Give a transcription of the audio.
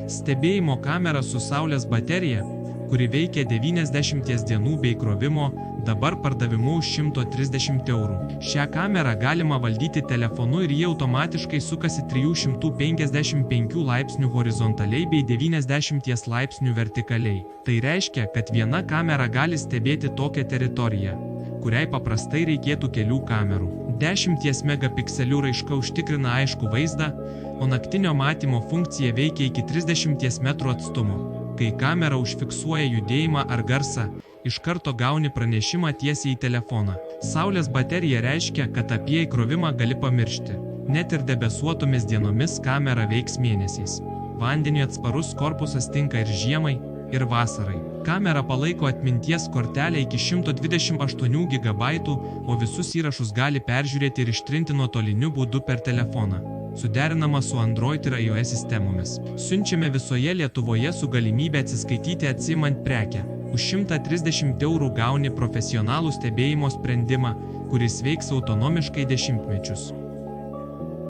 Stebėjimo kamera su saulės baterija, kuri veikia 90 dienų bei krovimo, dabar pardavimu už 130 €. Šią kamerą galima valdyti telefonu ir jie automatiškai sukasi 355 laipsnių horizontaliai bei 90 laipsnių vertikaliai. Tai reiškia, kad viena kamera gali stebėti tokią teritoriją, kuriai paprastai reikėtų kelių kamerų. 10 megapikselių raiška užtikrina aiškų vaizdą, o naktinio matymo funkcija veikia iki 30 metrų atstumo. Kai kamera užfiksuoja judėjimą ar garsą, iš karto gauni pranešimą tiesiai į telefoną. Saulės baterija reiškia, kad apie įkrovimą gali pamiršti. Net ir debesuotomis dienomis kamera veiks mėnesiais. Vandeniui atsparus korpusas tinka ir žiemai, ir vasarai. Kamera palaiko atminties kortelę iki 128 GB, o visus įrašus gali peržiūrėti ir ištrinti nuotoliniu būdu per telefoną. Suderinama su Android ir iOS sistemomis. Siunčiame visoje Lietuvoje su galimybė atsiskaityti atsiimant prekę. Už 130 € gauni profesionalų stebėjimo sprendimą, kuris veiks autonomiškai 10 mečius.